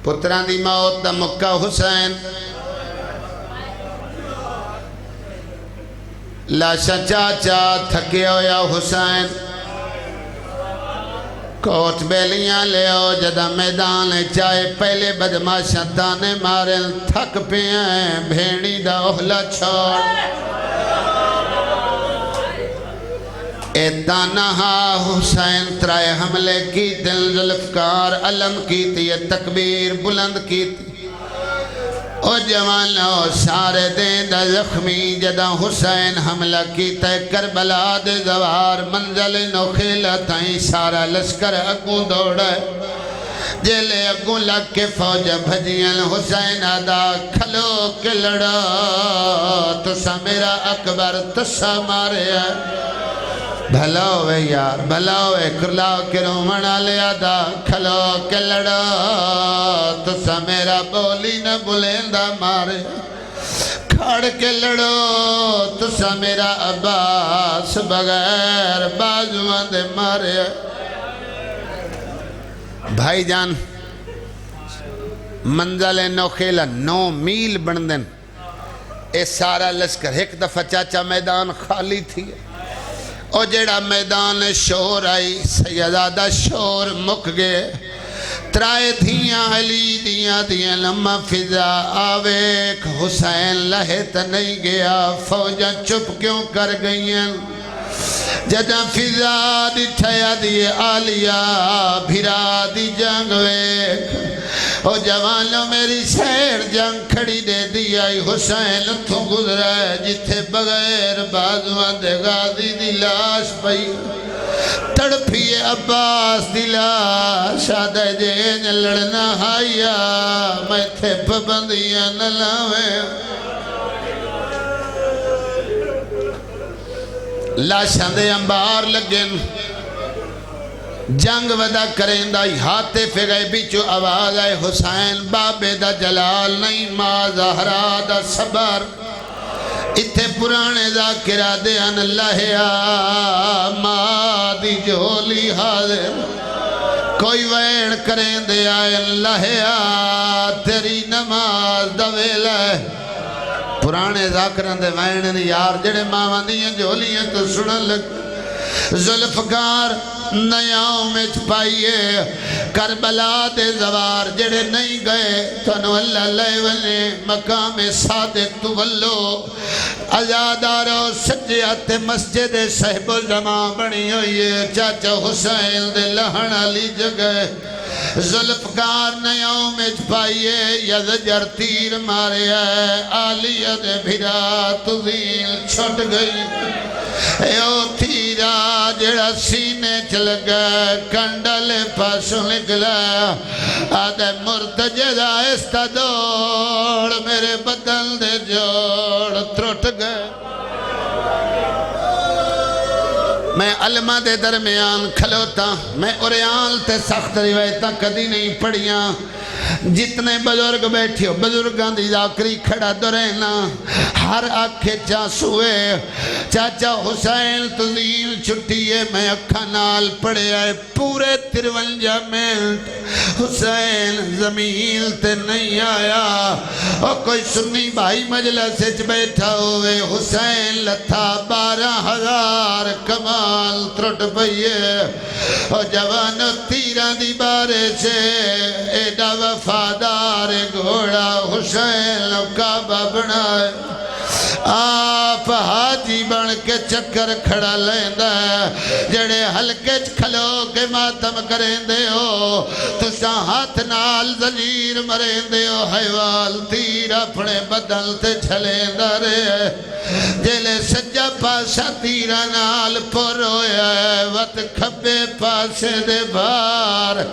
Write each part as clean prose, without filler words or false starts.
پتران دی موت دا مکہ حسین لاشا چاچا تھکے ہویا حسین کوٹ بیلیاں لے آؤ جدہ میدان چاہے پہلے بدماشا تانے مارن تھک پہیں بھیڑی دا اہلا چھوڑ اے تانہا حسین ترائے حملے کی دل ذوالفقار علم کی تھی یہ تکبیر بلند کی تھی او جوانو سارے دیں دا زخمی جدہ حسین حملہ کی تے کربلا دے زوار منزل نوخیلہ تائیں سارا لشکر اگوں دوڑا جیلے اگوں لگ کے فوج بھجین حسین آدھا کھلو کے لڑا تسا میرا اکبر تسا مارے بھلاو ہے یار بھلاو ہے کرلاو کے رومنہ لے آدھا کھلو کے لڑا تسا میرا بولی نہ بلیندہ مارے کھاڑ کے لڑو تسا میرا عباس بغیر بازوان دے مارے بھائی جان منزل نوخیلہ 9 میل بندن اے سارا لشکر ایک دفعہ چاچا میدان خالی تھی او جیڑا میدان شور آئی سیدادہ شور مک گئے ترائے دھیاں علی دیاں لمحہ فضا آویک حسین لہے تا نہیں گیا فوجاں چپ کیوں کر گئیں جدہ فضا دی ٹھیا دی آلیا بھرا دی جنگ ویک او جوانوں میری شہر جنگ کھڑی دے دیا حسین تو گزرا ہے جتھے بغیر بازوان دے غازی دی لاش پئی تڑپیے عباس دی لاش آدھے جین لڑنا ہائیا میں تھے پابندیاں نہ لاویں لاشاں دے انبار لگن جنگ ودا کریں دائی ہاتھے گئے بیچو آواز آئے حسین بابے دا جلال نہیں ماں زہرا دا صبر اتھے پرانے ذاکرہ دے ان اللہ ماں دی جھولی حاضر کوئی وین کریں دے آئے اللہ تیری نماز دا ویلہ پرانے ذاکران دے وین یار جڑے ماں دیاں جھولیاں تو سنن لگ ذوالفقار نیاؤں میں چھپائیے کربلا دے زوار جڑے نہیں گئے تنو اللہ لے ونے مقام صادق تو ولو ازادارو سجیات مسجد صاحب الزمان بنی ہوئیے چاچا حسین دے لہن علی جگہ ذوالفقار نیاؤں میں چھپائیے یزجر تیر مارے آلیہ دے بھرا تزیل چھٹ گئی ایو تیرا جڑا سینے چل گیا کنڈل پاسوں نکلا آدھے مرتجدہ استا دوڑ میرے بدل دے جوڑ ترٹ گئے میں علمہ دے درمیان کھلوتا میں اوریان تے سخت روایتاں کدی نہیں پڑھیاں جتنے بزرگ بیٹھے ہو بزرگاں دی ذاکری کھڑا درینا ہر آنکھیں چاسوئے چاچا حسین تزیل چھٹیے میں اکھا نال پڑے آئے پورے 53 منٹ حسین زمین تے نہیں آیا اور کوئی سنی بھائی مجلس اچ بیٹھا ہوئے حسین لتھا 12,000 کمال ترٹ پئیے اور جوان تیران دی بارے سے ایڈا وفادار گھوڑا حسین کعبہ بنائے آپ حاجی بن کے چکر کھڑا لیندہ جڑے ہلکے کھلو کے ماتم کریں دے ہو تسا ہاتھ نال زنیر مریں دے ہو حیوال تیر اپنے بدل تے چھلیں دا رے جلے سجا پاسا تیرا نال پر ہویا ہے وط کھبے پاسے دے بار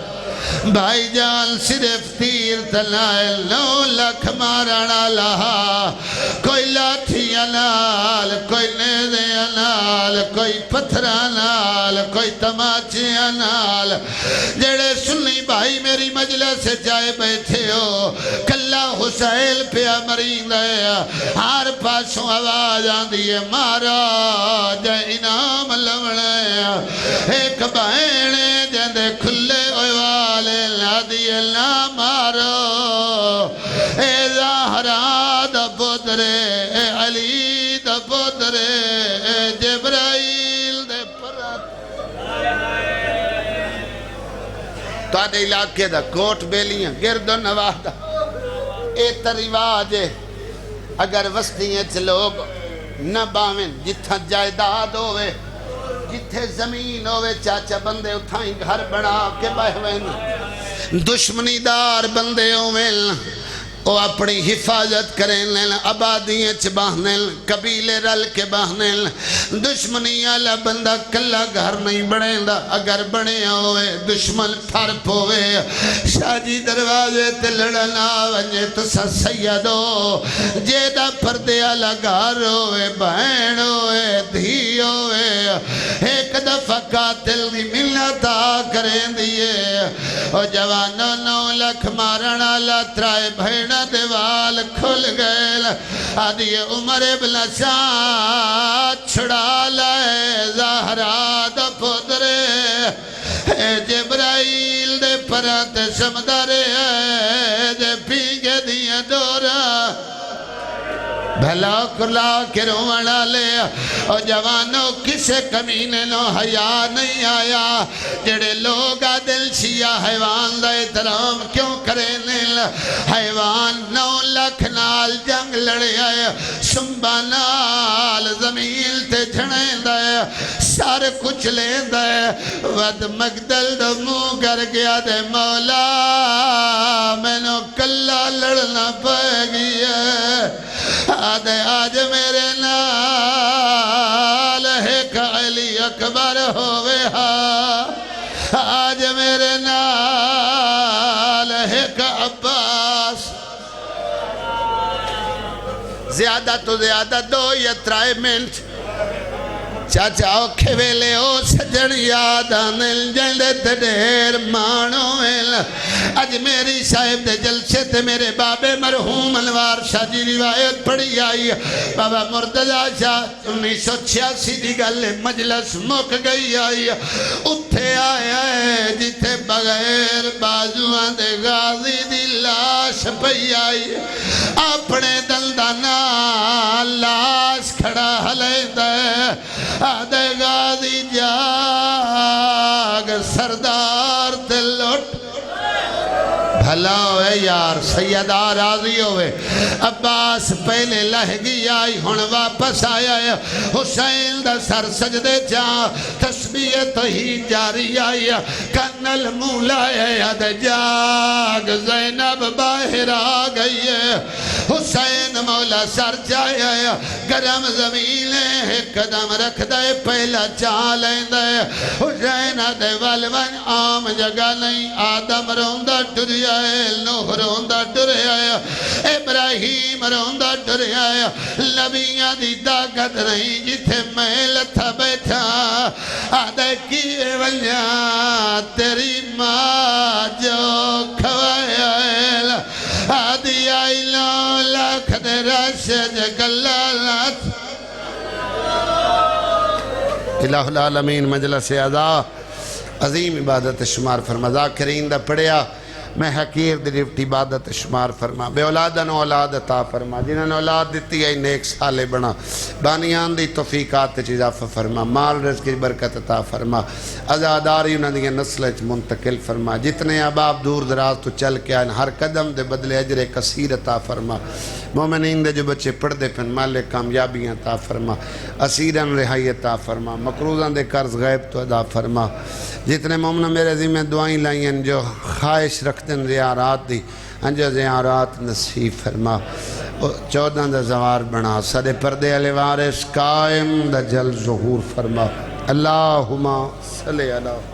بھائی جان صرف تیر تلائل 9 لاکھ مارنا لہا کوئی لاٹھی انال کوئی نیزے انال کوئی پتھر انال کوئی تماچے انال جڑے سنی بھائی میری مجلس سے جائے بیٹھے ہو کلہ حسین پیا مرین دے ہر پاسوں آواز آن دیئے مارا جائے انام لوڑے ایک بہنے جندے کھلے والے لا دیئے لا مارو پوترے علی دا پوترے جبرائیل دے پرات تو آدھے علاقے دا کوٹ بیلیاں گرد و نواہ دا ایتا رواج ہے اگر وسطییں چھ لوگ نہ باویں جتھا جائیداد ہوئے جتھے زمین ہوئے چاچا بندے اتھائیں گھر بنا کے بہویں دشمنی دار بندے ہوئے وہ اپنی حفاظت کریں لیں آبادیاں چھ باہنے قبیلے رل کے باہنے دشمنی والا بندہ کلا گھر نہیں بڑھیں دا اگر بڑھے ہوئے دشمن پھرپ ہوئے شاہ جی دروازے تے لڑنا ونجے تو سیدو جیدہ پردے والا گھر ہوئے بہن ہوئے دھی ہوئے ایک دفعہ قاتل دی ملتا کریں دیئے اور جوانوں 9 لکھ مارنا لاترائے بہن دیوال کھل گئے آدھی عمر ابن سعد چھڑا لائے زہرا دا پترے جبرائیل دے پرات سمدارے دے پیگے دیا دورا بھلا کرلا کے روڑا لے اور جوانوں کسے کمینے نو حیاء نہیں آیا جڑے لوگا دل شیعہ حیوان دا احترام کیوں کریں نیل حیوان 9 لکھ نال جنگ لڑے آئے سنبا نال زمین تے جھڑیں دے سار کچھ لیں دے ود مقدل دو منہ کر گیا دے مولا میں نو کلا لڑنا پہ گیا آدھے آج میرے نال ایک علی اکبر ہوئے ہاں آج میرے نال ایک عباس زیادہ تو زیادہ 2 یا 3 منٹ چاچا اوکھے ویلے او سجن یاد آنل جلدے تے دیر مانو ویل اج میری صاحب دے جلسے تے میرے بابے مرحوم انوار شاہ جی روایت پڑھی آئی بابا مرتضی شاہ 1986 دی گل مجلس مک گئی آئی اتھے آیا ہے جتھے بغیر بازوان دے غازی دی لاش پئی آئی اپنے دلدانا لاش کھڑا ہلے دے آدھے غازی جاگ سردار تے لٹ بھلا ہوئے یار سیدہ راضی ہوئے عباس پہلے لہگی آئی ہن واپس آیا ہے حسین دا سر سجدے جاں تسبیح ہی جاری آئی کنل مولا یاد جاگ زینب باہر آ گئی ہے حسین مولا سر جائے گرم زمین ایک قدم رکھ دے پہلا چالیں دے حسین دے والون عام جگہ نہیں آدم روندہ ٹریا نوح روندہ ٹریا ابراہیم روندہ ٹریا نبیاں دی طاقت نہیں جتھے محل تھا بیٹھا آدھے کیے ونیا تیری ماں جو کھوایا آدھی آئی 9 لکھ دے رشد گلالات الہ العالمین مجلس اعضا عظیم عبادت شمار فرما ذاکرین دا پڑیا میں حقیر دی ڈیوٹی عبادت شمار فرما بے اولادن اولاد عطا فرما جنہوں نے اولاد دیتی ہے نیک سالے بنا بانیان دی توفیقات اضافہ فرما مال رزق کی برکت عطا فرما عزاداری انہوں نے نسل منتقل فرما جتنے احباب دور دراز تو چل کے آئین ہر قدم دے بدلے اجر کثیر عطا فرما مومنین دے جو بچے پڑھ دے پن مال کامیابیاں عطا فرما اسیرن رہائی عطا فرما مقروضان دے قرض غیب تو ادا فرما جتنے مومنہ میرے ذمہ دعائیں لائیں جو خواہش رکھتن زیارات دی انجا زیارات نصیب فرما 14 دا زوار بنا صدے پردے علی وارث قائم دا جل ظہور فرما اللہم صلی اللہ